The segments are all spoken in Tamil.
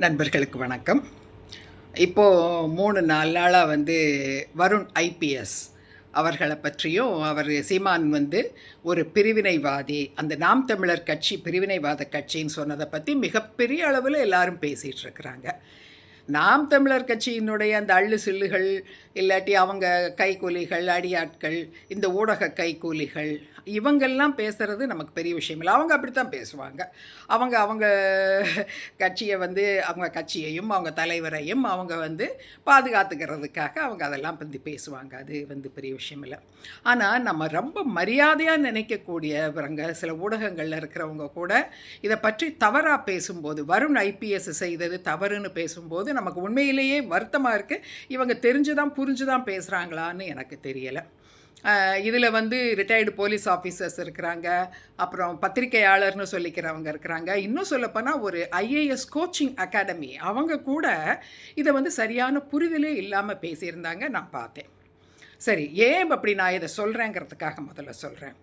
நண்பர்களுக்கு வணக்கம். இப்போது 3-4 நாளாக வருண் ஐபிஎஸ் அவர்களை பற்றியும் சீமான் ஒரு பிரிவினைவாதி, அந்த நாம் தமிழர் கட்சி பிரிவினைவாத கட்சின்னு சொன்னதை பற்றி மிகப்பெரிய அளவில் எல்லாரும் பேசிகிட்டு இருக்கிறாங்க. நாம் தமிழர் கட்சியினுடைய அந்த அள்ளு சில்லுகள், இல்லாட்டி அவங்க கைக்கூலிகள், அடியாட்கள், இந்த ஊடக கைக்கூலிகள், இவங்கெல்லாம் பேசுகிறது நமக்கு பெரிய விஷயம் இல்லை. அவங்க அப்படித்தான் பேசுவாங்க. அவங்க அவங்க கட்சியை அவங்க கட்சியையும் அவங்க தலைவரையும் அவங்க பாதுகாத்துக்கிறதுக்காக அவங்க அதெல்லாம் பற்றி பேசுவாங்க. அது பெரிய விஷயம் இல்லை. ஆனால் நம்ம ரொம்ப மரியாதையாக நினைக்கக்கூடியவங்க, சில ஊடகங்களில் இருக்கிறவங்க கூட இதை பற்றி தவறாக பேசும்போது, வருண் ஐபிஎஸ் செய்தது தவறுன்னு பேசும்போது நமக்கு உண்மையிலேயே வருத்தமாக இருக்குது. இவங்க தெரிஞ்சுதான் புரிஞ்சுதான் பேசுகிறாங்களான்னு எனக்கு தெரியலை. இதில் ரிட்டையர்டு போலீஸ் ஆஃபீஸர்ஸ் இருக்கிறாங்க, அப்புறம் பத்திரிகையாளர்னு சொல்லிக்கிறவங்க இருக்கிறாங்க. இன்னும் சொல்லப்போனால் ஒரு ஐஏஎஸ் கோச்சிங் அகாடமி அவங்க கூட இதை சரியான புரிதலே இல்லாமல் பேசியிருந்தாங்க, நான் பார்த்தேன். சரி, ஏன் அப்படி நான் இதை சொல்கிறேங்கிறதுக்காக முதல்ல சொல்கிறேன்.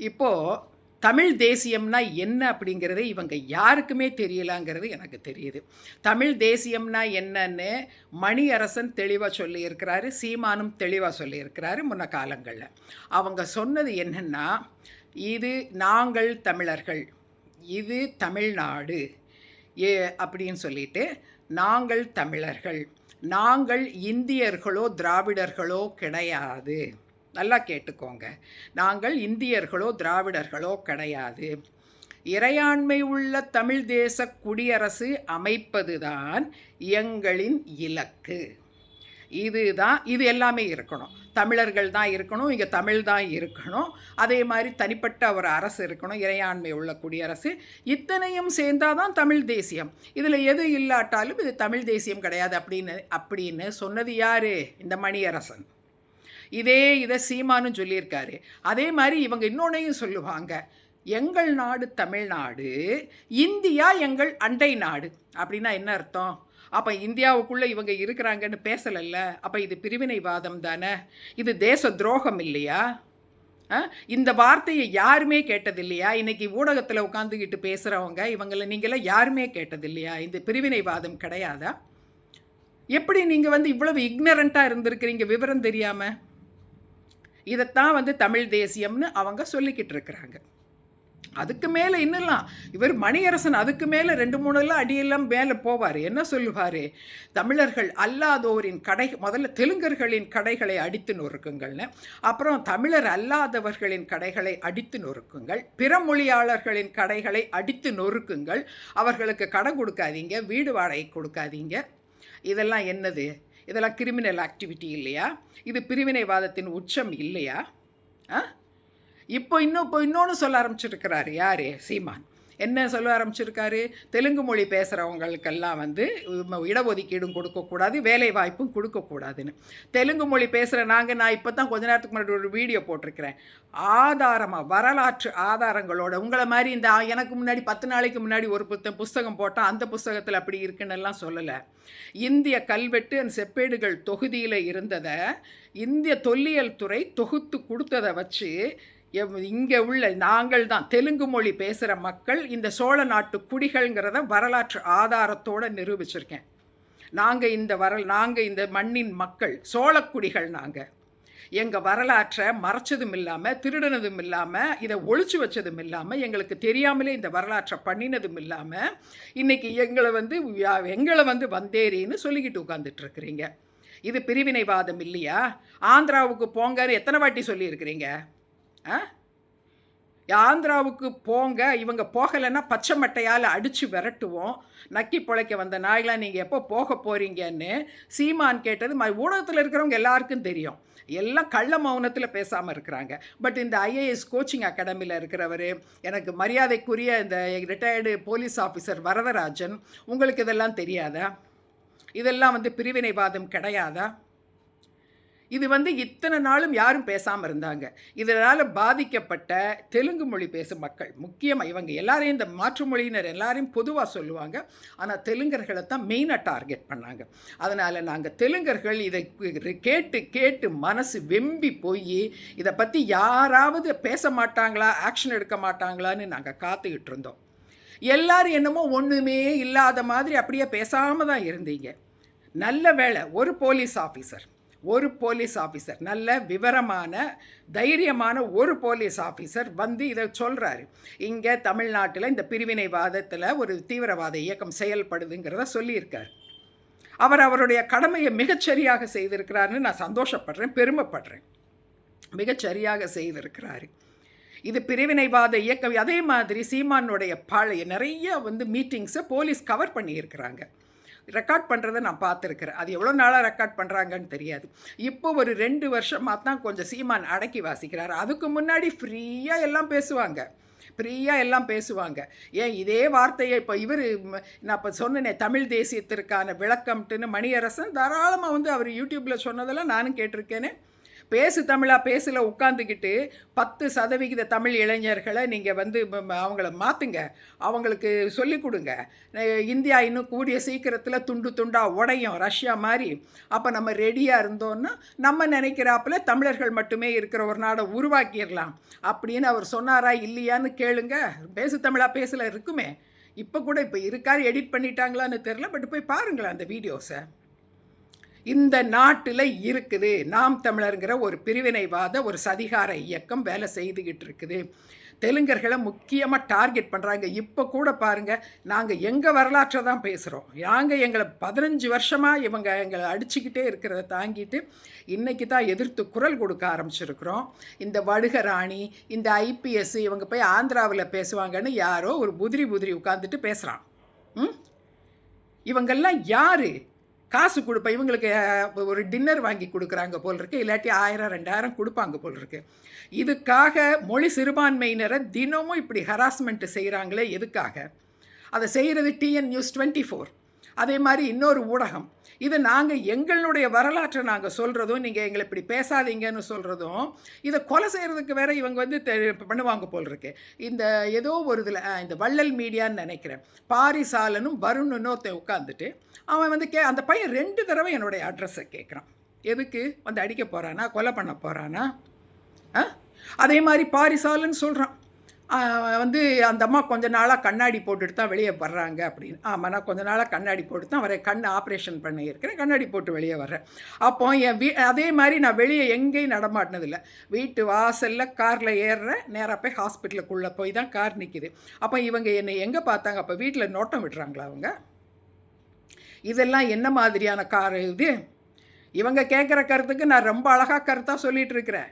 இப்போது தமிழ் தேசியம்னா என்ன அப்படிங்கிறத இவங்க யாருக்குமே தெரியலாங்கிறது எனக்கு தெரியுது. தமிழ் தேசியம்னா என்னன்னு மணியரசன் தெளிவாக சொல்லியிருக்கிறாரு, சீமானும் தெளிவாக சொல்லியிருக்கிறாரு முன்ன காலங்களில். அவங்க சொன்னது என்னென்னா, இது நாங்கள் தமிழர்கள், இது தமிழ்நாடு அப்படின்னு சொல்லிட்டு, நாங்கள் தமிழர்கள், நாங்கள் இந்தியர்களோ திராவிடர்களோ கிடையாது. நல்லா கேட்டுக்கோங்க, நாங்கள் இந்தியர்களோ திராவிடர்களோ கிடையாது. இறையாண்மை உள்ள தமிழ் தேச குடியரசு அமைப்பதுதான் எங்களின் இலக்கு. இது எல்லாமே இருக்கணும். தமிழர்கள் தான் இருக்கணும், இங்கே தமிழ் தான் இருக்கணும், அதே மாதிரி தனிப்பட்ட ஒரு அரசு இருக்கணும், இறையாண்மை உள்ள குடியரசு. இத்தனையும் சேர்ந்தாதான் தமிழ் தேசியம். இதில் எது இல்லாட்டாலும் இது தமிழ் தேசியம் கிடையாது அப்படின்னு சொன்னது யார்? இந்த மணியரசன். இதை சீமானும் சொல்லியிருக்காரு. அதே மாதிரி இவங்க இன்னொன்னையும் சொல்லுவாங்க, எங்கள் நாடு தமிழ்நாடு, இந்தியா எங்கள் அண்டை நாடு. அப்படின்னா என்ன அர்த்தம்? அப்போ இந்தியாவுக்குள்ளே இவங்க இருக்கிறாங்கன்னு பேசலைல்ல, அப்போ இது பிரிவினைவாதம் தானே? இது தேச துரோகம் இல்லையா? இந்த வார்த்தையை யாருமே கேட்டதில்லையா? இன்றைக்கி ஊடகத்தில் உட்காந்துக்கிட்டு பேசுகிறவங்க இவங்களை நீங்களாம் யாருமே கேட்டதில்லையா? இந்த பிரிவினைவாதம் கிடையாதா? எப்படி நீங்கள் இவ்வளவு இக்னரண்ட்டாக இருந்திருக்கிறீங்க விவரம் தெரியாமல்? இதைத்தான் தமிழ் தேசியம்னு அவங்க சொல்லிக்கிட்டு இருக்கிறாங்க. அதுக்கு மேலே இன்னெல்லாம் இவர் மணியரசன் அதுக்கு மேலே 2-3 அடியெல்லாம் மேலே போவார். என்ன சொல்லுவார்? தமிழர்கள் அல்லாதோரின் முதல்ல தெலுங்கர்களின் கடைகளை அடித்து நொறுக்குங்கள்னு, அப்புறம் தமிழர் அல்லாதவர்களின் கடைகளை அடித்து நொறுக்குங்கள், பிற மொழியாளர்களின் கடைகளை அடித்து நொறுக்குங்கள், அவர்களுக்கு கடன் கொடுக்காதீங்க, வீடு வாடகை கொடுக்காதீங்க. இதெல்லாம் என்னது? இதெல்லாம் கிரிமினல் ஆக்டிவிட்டி இல்லையா? இது பிரிவினைவாதத்தின் உச்சம் இல்லையா? இப்போ இன்னொன்று சொல்ல ஆரம்பிச்சிருக்கிறாரு. யார்? சீமான். என்ன சொல்ல ஆரம்பிச்சிருக்காரு? தெலுங்கு மொழி பேசுகிறவங்களுக்கெல்லாம் இடஒதுக்கீடும் கொடுக்கக்கூடாது, வேலை வாய்ப்பும் கொடுக்கக்கூடாதுன்னு. தெலுங்கு மொழி பேசுகிற நான் இப்போ தான் கொஞ்ச நேரத்துக்கு முன்னாடி ஒரு வீடியோ போட்டிருக்கிறேன். ஆதாரமாக, வரலாற்று ஆதாரங்களோட, உங்களை மாதிரி இந்த எனக்கு முன்னாடி 10 நாளைக்கு முன்னாடி ஒரு புஸ்தகம் போட்டால் அந்த புஸ்தகத்தில் அப்படி இருக்குன்னெல்லாம் சொல்லலை. இந்திய கல்வெட்டு அந்த செப்பேடுகள் தொகுதியில் இருந்ததை இந்திய தொல்லியல் துறை தொகுத்து கொடுத்ததை வச்சு இங்கே உள்ள நாங்கள் தான் தெலுங்கு மொழி பேசுகிற மக்கள் இந்த சோழ நாட்டு குடிகள்ங்கிறத வரலாற்று ஆதாரத்தோடு நிரூபிச்சிருக்கேன். நாங்கள் இந்த மண்ணின் மக்கள், சோழக்குடிகள். நாங்கள் எங்கள் வரலாற்றை மறைச்சதும் இல்லாமல், திருடினதும் இல்லாமல், இதை ஒழிச்சு வச்சதும் இல்லாமல், எங்களுக்கு தெரியாமலே இந்த வரலாற்றை பண்ணினதும் இல்லாமல், இன்றைக்கி எங்களை வந்தேரின்னு சொல்லிக்கிட்டு உட்காந்துட்ருக்குறீங்க. இது பிரிவினைவாதம் இல்லையா? ஆந்திராவுக்கு போங்கன்னு எத்தனை வாட்டி சொல்லியிருக்கிறீங்க? ஆந்திராவுக்கு போங்க, இவங்க போகலைன்னா பச்சை மட்டையால் அடித்து விரட்டுவோம், நக்கி பிழைக்க வந்த நாயெலாம் நீங்கள் எப்போ போக போகிறீங்கன்னு சீமான் கேட்டது ஊடகத்தில் இருக்கிறவங்க எல்லாருக்கும் தெரியும். எல்லாம் கள்ள மௌனத்தில் பேசாமல் இருக்கிறாங்க. பட் இந்த ஐஏஎஸ் கோச்சிங் அகாடமியில் இருக்கிறவர், எனக்கு மரியாதைக்குரிய இந்த ரிட்டையர்டு போலீஸ் ஆஃபீஸர் வரதராஜன், உங்களுக்கு இதெல்லாம் தெரியாதா? இதெல்லாம் பிரிவினைவாதம் கிடையாதா? இது இத்தனை நாளும் யாரும் பேசாமல் இருந்தாங்க. இதனால் பாதிக்கப்பட்ட தெலுங்கு மொழி பேசும் மக்கள், முக்கியமாக இவங்க எல்லாரையும், இந்த மாற்று மொழியினர் எல்லாரையும் பொதுவாக சொல்லுவாங்க, ஆனால் தெலுங்கர்களை தான் மெயினாக டார்கெட் பண்ணாங்க. அதனால் நாங்கள் தெலுங்கர்கள் இதை கேட்டு கேட்டு மனசு வெம்பி போய் இதை பற்றி யாராவது பேச மாட்டாங்களா, ஆக்ஷன் எடுக்க மாட்டாங்களான்னு நாங்கள் காத்துக்கிட்டு இருந்தோம். எல்லாரும் என்னமோ ஒன்றுமே இல்லாத மாதிரி அப்படியே பேசாமல் தான் இருந்தீங்க. நல்ல வேளை ஒரு போலீஸ் ஆஃபீஸர் நல்ல விவரமான தைரியமான ஒரு போலீஸ் ஆஃபீஸர் வந்து இதை சொல்கிறாரு. இங்கே தமிழ்நாட்டில் இந்த பிரிவினைவாதத்தில் ஒரு தீவிரவாத இயக்கம் செயல்படுதுங்கிறத சொல்லியிருக்கார். அவருடைய கடமையை மிகச்சரியாக செய்திருக்கிறாருன்னு நான் சந்தோஷப்படுறேன், பெருமைப்படுறேன். மிகச்சரியாக செய்திருக்கிறாரு. இது பிரிவினைவாத இயக்கம். அதே மாதிரி சீமானுடைய பழைய நிறைய மீட்டிங்ஸை போலீஸ் கவர் பண்ணியிருக்கிறாங்க. ரெக்கார்ட் பண்ணுறதை நான் பார்த்துருக்குறேன். அது எவ்வளோ நாளாக ரெக்கார்ட் பண்ணுறாங்கன்னு தெரியாது. இப்போ ஒரு 2 வருஷமாக தான் கொஞ்சம் சீமான் அடக்கி வாசிக்கிறார். அதுக்கு முன்னாடி ஃப்ரீயாக எல்லாம் பேசுவாங்க. ஏன் இதே வார்த்தையை இப்போ நான் இப்போ சொன்னேனே, தமிழ் தேசியத்திற்கான விளக்கம்ட்டுன்னு மணியரசன் தாராளமாக அவர் யூடியூப்பில் சொன்னதெல்லாம் நானும் கேட்டிருக்கேனே. பேசு தமிழா பேசல உட்காந்துக்கிட்டு 10% தமிழ் இளைஞர்களை நீங்கள் அவங்கள மாற்றுங்க, அவங்களுக்கு சொல்லிக் கொடுங்க. இந்தியா இன்னும் கூடிய சீக்கிரத்தில் துண்டு துண்டாக உடையும் ரஷ்யா மாதிரி. அப்போ நம்ம ரெடியாக இருந்தோன்னா நம்ம நினைக்கிறாப்புல தமிழர்கள் மட்டுமே இருக்கிற ஒரு நாடை உருவாக்கிடலாம் அப்படின்னு அவர் சொன்னாரா இல்லையான்னு கேளுங்க. பேசு தமிழா பேசல இருக்குமே. இப்போ கூட இப்போ இருக்காரு, எடிட் பண்ணிட்டாங்களான்னு தெரில, பட் போய் பாருங்களேன் அந்த வீடியோஸை. இந்த நாட்டில் இருக்குது நாம் தமிழருங்கிற ஒரு பிரிவினைவாத ஒரு சதிகார இயக்கம் வேலை செய்துக்கிட்டு இருக்குது. தெலுங்கர்களை முக்கியமாக டார்கெட் பண்ணுறாங்க. இப்போ கூட பாருங்கள், நாங்கள் எங்கள் வரலாற்றை தான் பேசுகிறோம். எங்களை 15 வருஷமாக எங்களை அடிச்சுக்கிட்டே இருக்கிறத தாங்கிட்டு இன்றைக்கி தான் எதிர்த்து குரல் கொடுக்க ஆரம்பிச்சிருக்கிறோம். இந்த வடுகராணி, இந்த ஐபிஎஸ் இவங்க போய் ஆந்திராவில் பேசுவாங்கன்னு யாரோ ஒரு புதிரி உட்காந்துட்டு பேசுகிறான். இவங்கெல்லாம் யார்? காசு கொடுப்ப இவங்களுக்கு ஒரு டின்னர் வாங்கி கொடுக்குறாங்க போல் இருக்குது, இல்லாட்டி 1000-2000 கொடுப்பாங்க போல் இருக்குது. இதுக்காக மொழி சிறுபான்மையினரை தினமும் இப்படி ஹராஸ்மெண்ட்டு செய்கிறாங்களே, எதுக்காக? அதை செய்கிறது TN News 24, அதே மாதிரி இன்னொரு ஊடகம். இது நாங்கள் எங்களுடைய வரலாற்றை நாங்கள் சொல்கிறதும், நீங்கள் எங்களை இப்படி பேசாதீங்கன்னு சொல்கிறதும், இதை கொலை செய்கிறதுக்கு வேற இவங்க பண்ணுவாங்க போல் இருக்கு. இந்த ஏதோ ஒரு இதில் இந்த வள்ளல் மீடியான்னு நினைக்கிறேன், பாரிசாலனும் வருணுன்னு ஒருத்தன் உட்காந்துட்டு அவன் அந்த பையன் 2 தடவை என்னுடைய அட்ரஸை கேட்குறான். எதுக்கு? அடிக்க போகிறானா, கொலை பண்ண போகிறானா? அதே மாதிரி பாரிசாலன்னு சொல்கிறான். அந்த அம்மா கொஞ்ச நாளாக கண்ணாடி போட்டுட்டு தான் வெளியே வர்றாங்க அப்படின்னு. ஆமாம், நான் கொஞ்ச நாளாக கண்ணாடி போட்டு தான் வரேன், கண் ஆப்ரேஷன் பண்ணியிருக்கிறேன், கண்ணாடி போட்டு வெளியே வர்றேன். அப்போ என் அதே மாதிரி நான் வெளியே எங்கேயும் நடமாட்டினதில்லை. வீட்டு வாசலில் காரில் ஏறுறேன், நேராக போய் ஹாஸ்பிட்டலுக்குள்ளே போய் தான் கார் நிற்கிது. அப்போ இவங்க என்னை எங்கே பார்த்தாங்க? அப்போ வீட்டில் நோட்டம் விடுறாங்களா அவங்க? இதெல்லாம் என்ன மாதிரியான கார் இது? இவங்க கேட்குற கருத்துக்கு நான் ரொம்ப அழகாக கருத்தாக சொல்லிகிட்டு இருக்கிறேன்.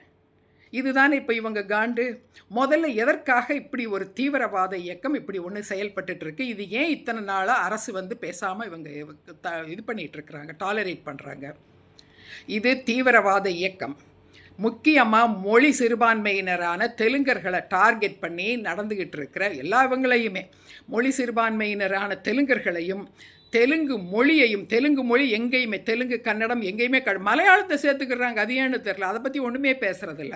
இதுதான் இப்போ இவங்க காண்டு. முதல்ல எதற்காக இப்படி ஒரு தீவிரவாத இயக்கம் இப்படி ஒன்று செயல்பட்டுருக்கு? இது ஏன் இத்தனை நாளாக அரசு பேசாமல் இவங்க இது பண்ணிகிட்ருக்குறாங்க, டாலரேட் பண்ணுறாங்க? இது தீவிரவாத இயக்கம் முக்கியமாக மொழி சிறுபான்மையினரான தெலுங்கர்களை டார்கெட் பண்ணி நடந்துக்கிட்டு இருக்கிற எல்லா இவங்களையுமே, மொழி சிறுபான்மையினரான தெலுங்கர்களையும் தெலுங்கு மொழியையும், தெலுங்கு மொழி எங்கேயுமே, தெலுங்கு கன்னடம் எங்கேயுமே மலையாளத்தை சேர்த்துக்கிறாங்க. அது ஏன்னு தெரில, அதை பற்றி ஒன்றுமே பேசுகிறதில்ல.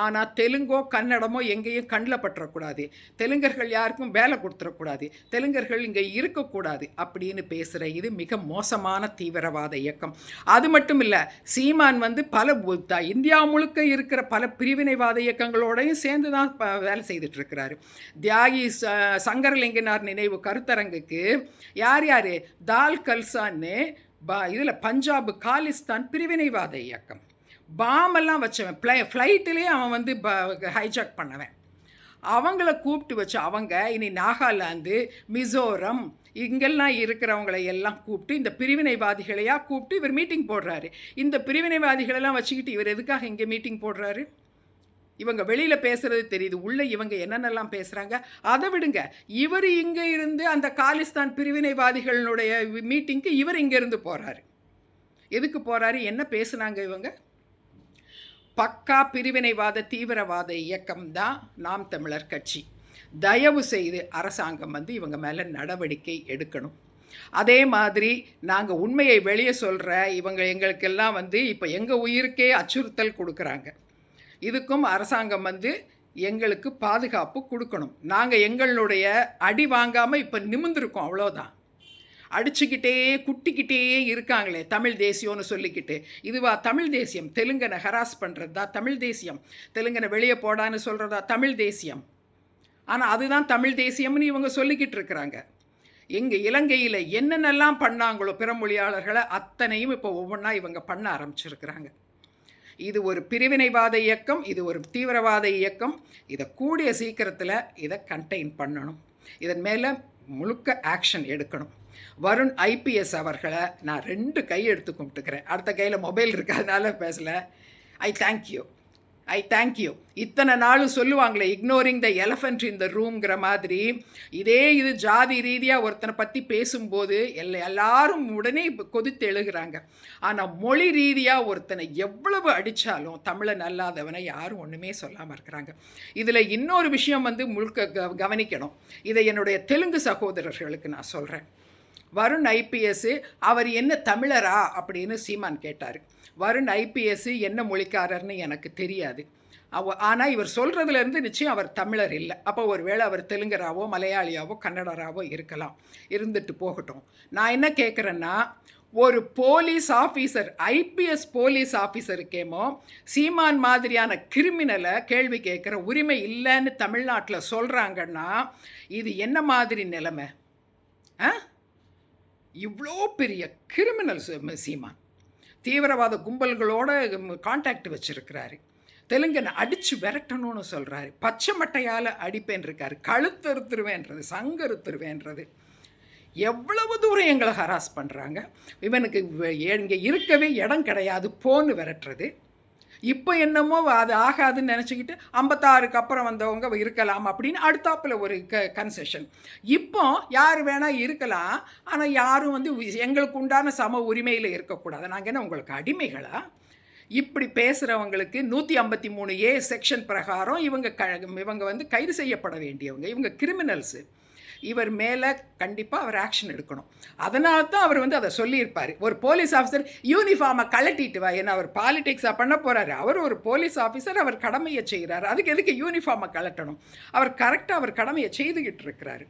ஆனால் தெலுங்கோ கன்னடமோ எங்கேயும் கண்ணில் பற்றக்கூடாது, தெலுங்கர்கள் யாருக்கும் வேலை கொடுத்துடக்கூடாது, தெலுங்கர்கள் இங்கே இருக்கக்கூடாது அப்படின்னு பேசுகிற இது மிக மோசமான தீவிரவாத இயக்கம். அது மட்டும் இல்லை, சீமான் பல இந்தியா முழுக்க இருக்கிற பல பிரிவினைவாத இயக்கங்களோடையும் சேர்ந்து தான் வேலை செய்துட்ருக்கிறாரு. தியாகி சங்கரலிங்கனார் நினைவு கருத்தரங்குக்கு யார் யார்? தால் கல்சான்னு இதில் பஞ்சாபு காலிஸ்தான் பிரிவினைவாத இயக்கம், பாமெல்லாம் வச்சவன், ஃப்ளைட்டிலே அவன் ஹைஜாக் பண்ணவன், அவங்கள கூப்பிட்டு வச்சு அவங்க இனி நாகாலாந்து, மிசோரம் இங்கெல்லாம் இருக்கிறவங்களை எல்லாம் கூப்பிட்டு இந்த பிரிவினைவாதிகளையாக கூப்பிட்டு இவர் மீட்டிங் போடுறாரு. இந்த பிரிவினைவாதிகளெல்லாம் வச்சுக்கிட்டு இவர் எதுக்காக இங்கே மீட்டிங் போடுறாரு? இவங்க வெளியில் பேசுகிறது தெரியுது, உள்ளே இவங்க என்னென்னலாம் பேசுகிறாங்க அதை விடுங்க. இவர் இங்கே இருந்து அந்த காலிஸ்தான் பிரிவினைவாதிகளுடைய மீட்டிங்க்கு இவர் இங்கேருந்து போகிறாரு. எதுக்கு போகிறாரு? என்ன பேசுனாங்க இவங்க? பக்கா பிரிவினைவாத தீவிரவாத இயக்கம்தான் நாம் தமிழர் கட்சி. தயவு செய்து அரசாங்கம் இவங்க மேலே நடவடிக்கை எடுக்கணும். அதே மாதிரி நாங்கள் உண்மையை வெளியே சொல்கிற இவங்க எங்களுக்கெல்லாம் இப்போ எங்கள் உயிருக்கே அச்சுறுத்தல் கொடுக்குறாங்க. இதுக்கும் அரசாங்கம் எங்களுக்கு பாதுகாப்பு கொடுக்கணும். நாங்கள் எங்களுடைய அடி வாங்காமல் இப்போ நிமிர்ந்துருக்கோம், அவ்வளோதான். அடிச்சுக்கிட்டே குட்டிக்கிட்டே இருக்காங்களே தமிழ் தேசியம்னு சொல்லிக்கிட்டு. இதுவா தமிழ் தேசியம்? தெலுங்கனை ஹராஸ் பண்ணுறது தான் தமிழ் தேசியம்? தெலுங்கனை வெளியே போடான்னு சொல்கிறதா தமிழ் தேசியம்? ஆனால் அதுதான் தமிழ் தேசியம்னு இவங்க சொல்லிக்கிட்டு இருக்கிறாங்க. எங்கள் இலங்கையில் என்னென்னலாம் பண்ணாங்களோ பிற மொழியாளர்களை அத்தனையும் இப்போ ஒவ்வொன்றா இவங்க பண்ண ஆரம்பிச்சிருக்கிறாங்க. இது ஒரு பிரிவினைவாத இயக்கம், இது ஒரு தீவிரவாத இயக்கம். இதை கூடிய சீக்கிரத்தில் இதை கண்டெயின் பண்ணணும். இதன் மேலே முழுக்க ஆக்ஷன் எடுக்கணும். வருண் ஐபிஎஸ் அவர்களை நான் 2 கை எடுத்து கும்பிட்டுக்கிறேன். அடுத்த கையில் மொபைல் இருக்காதனால பேசலை. I thank you. இத்தனை நாளும் சொல்லுவாங்களே, இக்னோரிங் த எலஃபண்ட் இன் த ரூம்ங்கிற மாதிரி, இது ஜாதி ரீதியாக ஒருத்தனை பற்றி பேசும்போது எல்லாரும் உடனே கொதித்து எழுகிறாங்க. ஆனால் மொழி ரீதியாக ஒருத்தனை எவ்வளவு அடித்தாலும் தமிழன் அல்லாதவனை யாரும் ஒன்றுமே சொல்லாமல் இருக்கிறாங்க. இதில் இன்னொரு விஷயம் முழுக்க கவனிக்கணும். இதை என்னுடைய தெலுங்கு சகோதரர்களுக்கு நான் சொல்கிறேன். வருண் ஐபிஎஸ் அவர் என்ன தமிழரா அப்படின்னு சீமான் கேட்டார். வருண் ஐபிஎஸ் என்ன மொழிக்காரர்னு எனக்கு தெரியாது. ஆனால் இவர் சொல்கிறதுலேருந்து நிச்சயம் அவர் தமிழர் இல்லை. அப்போ ஒருவேளை அவர் தெலுங்கராவோ மலையாளியாவோ கன்னடராவோ இருக்கலாம். இருந்துட்டு போகட்டும். நான் என்ன கேட்குறேன்னா, ஒரு போலீஸ் ஆஃபீஸர், ஐபிஎஸ் போலீஸ் ஆஃபீஸருக்கேமோ சீமான் மாதிரியான கிரிமினலை கேள்வி கேட்குற உரிமை இல்லைன்னு தமிழ்நாட்டில் சொல்கிறாங்கன்னா இது என்ன மாதிரி நிலைமை? இவ்வளோ பெரிய கிரிமினல்ஸ் சீமான் தீவிரவாத கும்பல்களோட கான்டாக்ட் வச்சுருக்கிறாரு. தெலுங்கனை அடித்து விரட்டணும்னு சொல்கிறாரு. பச்சை மட்டையால் அடிப்பேன் இருக்காரு. கழுத்தறுத்துருவேன்றது, சங்கறுத்துருவேன்றது. எவ்வளவு தூரம் எங்களை ஹராஸ் பண்ணுறாங்க. இவனுக்கு இங்கே இருக்கவே இடம் கிடையாது, போன்னு விரட்டுறது. இப்போ என்னமோ அது ஆகாதுன்னு நினச்சிக்கிட்டு 56க்கு அப்புறம் வந்தவங்க இருக்கலாம் அப்படின்னு அடுத்தாப்பில் ஒரு கன்செஷன். இப்போ யார் வேணால் இருக்கலாம், ஆனால் யாரும் எங்களுக்கு உண்டான சம உரிமையில் இருக்கக்கூடாது. நாங்கள் என்ன உங்களுக்கு அடிமைகளா? இப்படி பேசுகிறவங்களுக்கு 153A செக்ஷன் பிரகாரம் இவங்க கைது செய்யப்பட வேண்டியவங்க. இவங்க கிரிமினல்ஸு. இவர் மேலே கண்டிப்பாக அவர் ஆக்ஷன் எடுக்கணும். அதனால தான் அவர் அதை சொல்லியிருப்பார். ஒரு போலீஸ் ஆஃபீஸர் யூனிஃபார்மை கழட்டிட்டு வா, ஏன்னா அவர் பாலிடிக்ஸாக பண்ண போகிறாரு. அவர் ஒரு போலீஸ் ஆஃபீஸர், அவர் கடமையை செய்கிறார். அதுக்கு எதுக்கு யூனிஃபார்மை கழட்டணும்? அவர் கரெக்டாக அவர் கடமையை செய்துக்கிட்டு இருக்கிறாரு.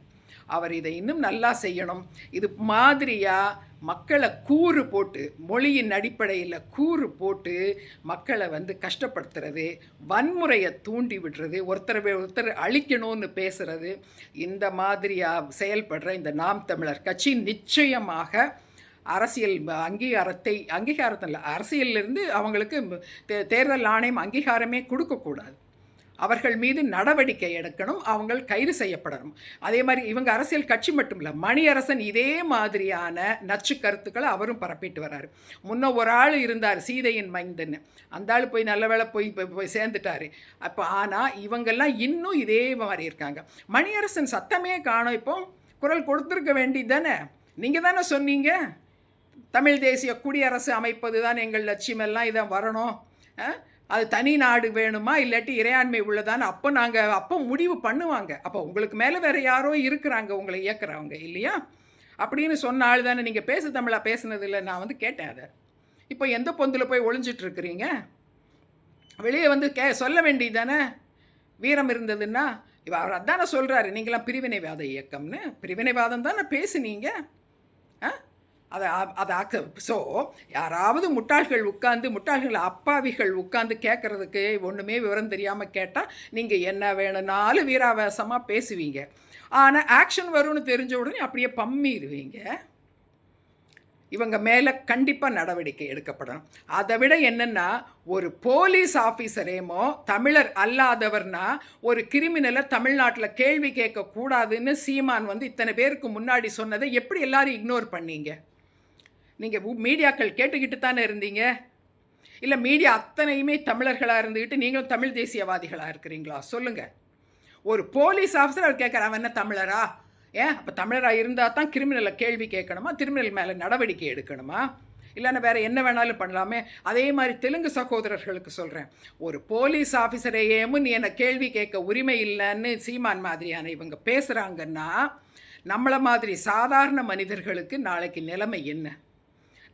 அவர் இதை இன்னும் நல்லா செய்யணும். இது மாதிரியாக மக்களை கூறு போட்டு, மொழியின் அடிப்படையில் கூறு போட்டு மக்களை கஷ்டப்படுத்துறது, வன்முறையை தூண்டி விடுறது, ஒருத்தர் அழிக்கணும்னு பேசுகிறது, இந்த மாதிரியாக செயல்படுற இந்த நாம் தமிழர் கட்சி நிச்சயமாக அரசியல் அங்கீகாரத்தில் இல்லை, அரசியலிருந்து அவங்களுக்கு தேர்தல் ஆணையம் அங்கீகாரமே கொடுக்கக்கூடாது. அவர்கள் மீது நடவடிக்கை எடுக்கணும். அவங்க கைது செய்யப்படணும். அதே மாதிரி இவங்க அரசியல் கட்சி மட்டும் இல்லை, மணியரசன் இதே மாதிரியான நச்சு கருத்துக்களை அவரும் பரப்பிட்டு வர்றாரு. முன்ன ஒரு ஆள் இருந்தார், சீதையின் மைந்தன்னு. அந்த ஆள் போய் நல்ல வேளை போய் சேர்ந்துட்டாரு. அப்போ ஆனால் இவங்கெல்லாம் இன்னும் இதே மாதிரி இருக்காங்க. மணியரசன் சத்தமே காணோம். இப்போ குரல் கொடுத்துருக்க வேண்டியது தானே? நீங்கள் தானே சொன்னீங்க தமிழ் தேசிய குடியரசு அமைப்பது தான் எங்கள் லட்சியமெல்லாம் இதை வரணும், அது தனி நாடு வேணுமா இல்லாட்டி இறையாண்மை உள்ளதான்னு அப்போ முடிவு பண்ணுவாங்க. அப்போ உங்களுக்கு மேலே வேறு யாரோ இருக்கிறாங்க உங்களை இயக்குறவங்க இல்லையா அப்படின்னு சொன்ன ஆள் தானே நீங்கள். பேசு தமிழாக பேசுனதில்லை. நான் கேட்டேன் அதை. இப்போ எந்த பொந்தில் போய் ஒளிஞ்சிட்ருக்கிறீங்க? வெளியே சொல்ல வேண்டியது தானே வீரம் இருந்ததுன்னா. அவர் அதானே சொல்கிறாரு, நீங்களாம் பிரிவினைவாத இயக்கம்னு. பிரிவினைவாதம் தானே பேசுனீங்க. ஸோ யாராவது முட்டாள்கள் அப்பாவிகள் உட்காந்து கேட்குறதுக்கு ஒன்றுமே விவரம் தெரியாமல் கேட்டால் நீங்கள் என்ன வேணும்னாலும் வீராவேசமாக பேசுவீங்க. ஆனால் ஆக்ஷன் வரும்னு தெரிஞ்ச உடனே அப்படியே பம்மிடுவீங்க. இவங்க மேலே கண்டிப்பாக நடவடிக்கை எடுக்கப்படணும். அதை விட என்னென்னா, ஒரு போலீஸ் ஆஃபீஸரேமோ தமிழர் அல்லாதவர்னா ஒரு கிரிமினலை தமிழ்நாட்டில் கேள்வி கேட்கக்கூடாதுன்னு சீமான் இத்தனை பேருக்கு முன்னாடி சொன்னதை எப்படி எல்லாரும் இக்னோர் பண்ணீங்க? நீங்கள் மீடியாக்கள் கேட்டுக்கிட்டு தானே இருந்தீங்க? இல்லை மீடியா அத்தனையுமே தமிழர்களாக இருந்துக்கிட்டு நீங்களும் தமிழ் தேசியவாதிகளாக இருக்கிறீங்களா? சொல்லுங்கள். ஒரு போலீஸ் ஆஃபீஸர் அவர் கேட்குறான், அவன் என்ன தமிழரா? அப்போ தமிழராக இருந்தால் தான் கிரிமினலை கேள்வி கேட்கணுமா? கிரிமினல் மேலே நடவடிக்கை எடுக்கணுமா? இல்லைன்னா வேறு என்ன வேணாலும் பண்ணலாமே. அதே மாதிரி தெலுங்கு சகோதரர்களுக்கு சொல்கிறேன், ஒரு போலீஸ் ஆஃபீஸரையேமும் நீ என்னை கேள்வி கேட்க உரிமை இல்லைன்னு சீமான் மாதிரியான இவங்க பேசுகிறாங்கன்னா, நம்மளை மாதிரி சாதாரண மனிதர்களுக்கு நாளைக்கு நிலைமை என்ன?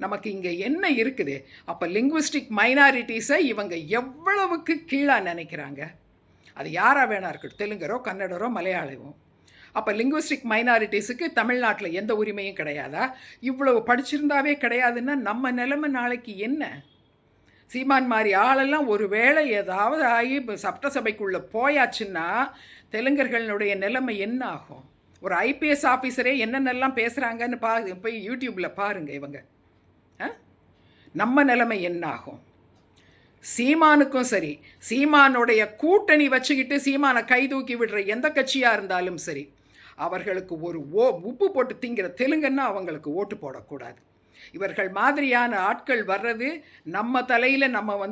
நமக்கு இங்கே என்ன இருக்குது? அப்போ லிங்குவிஸ்டிக் மைனாரிட்டிஸை இவங்க எவ்வளவுக்கு கீழாக நினைக்கிறாங்க. அது யாராக வேணா இருக்கட்டும், தெலுங்கரோ கன்னடரோ மலையாளமோ. அப்போ லிங்குவிஸ்டிக் மைனாரிட்டிஸுக்கு தமிழ்நாட்டில் எந்த உரிமையும் கிடையாதா? இவ்வளவு படிச்சிருந்தாவே கிடையாதுன்னா நம்ம நிலைமை நாளைக்கு என்ன? சீமான் மாதிரி ஆளெல்லாம் ஒரு வேளை ஏதாவது ஆகி இப்போ சட்டசபைக்குள்ளே போயாச்சுன்னா தெலுங்கர்களுடைய நிலைமை என்ன ஆகும்? ஒரு ஐபிஎஸ் ஆஃபீஸரே என்னென்னலாம் பேசுகிறாங்கன்னு போய் யூடியூப்பில் பாருங்கள் இவங்க. நம்ம நிலைமை என்ன ஆகும்? சீமானுக்கும் சரி, சீமானுடைய கூட்டணி வச்சுக்கிட்டு சீமானை கை தூக்கி விடுற எந்த கட்சியாக இருந்தாலும் சரி, அவர்களுக்கு ஒரு உப்பு போட்டு திங்கிற தெலுங்குன்னா அவங்களுக்கு ஓட்டு போடக்கூடாது. இவர்கள் மாதிரியான ஆட்கள் வர்றது நம்ம தலையில் நம்ம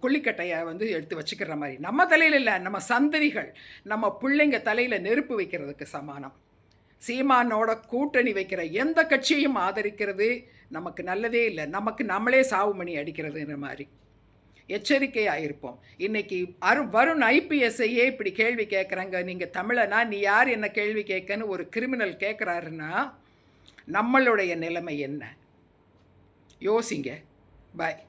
கொல்லிக்கட்டையை எடுத்து வச்சுக்கிற மாதிரி. நம்ம தலையில் இல்லை, நம்ம சந்ததிகள், நம்ம பிள்ளைங்க தலையில் நெருப்பு வைக்கிறதுக்கு சமானம். சீமானோட கூட்டணி வைக்கிற எந்த கட்சியையும் ஆதரிக்கிறது நமக்கு நல்லதே இல்லை. நமக்கு நம்மளே சாவுமணி அடிக்கிறதுன்ற மாதிரி. எச்சரிக்கையாக இருப்போம். இன்றைக்கி வருண் ஐபிஎஸ்ஐயே இப்படி கேள்வி கேட்குறாங்க. நீங்கள் தமிழனா, நீ யார் என்ன கேள்வி கேட்கன்னு ஒரு கிரிமினல் கேட்குறாருன்னா நம்மளுடைய நிலைமை என்ன? யோசிங்க. பாய்.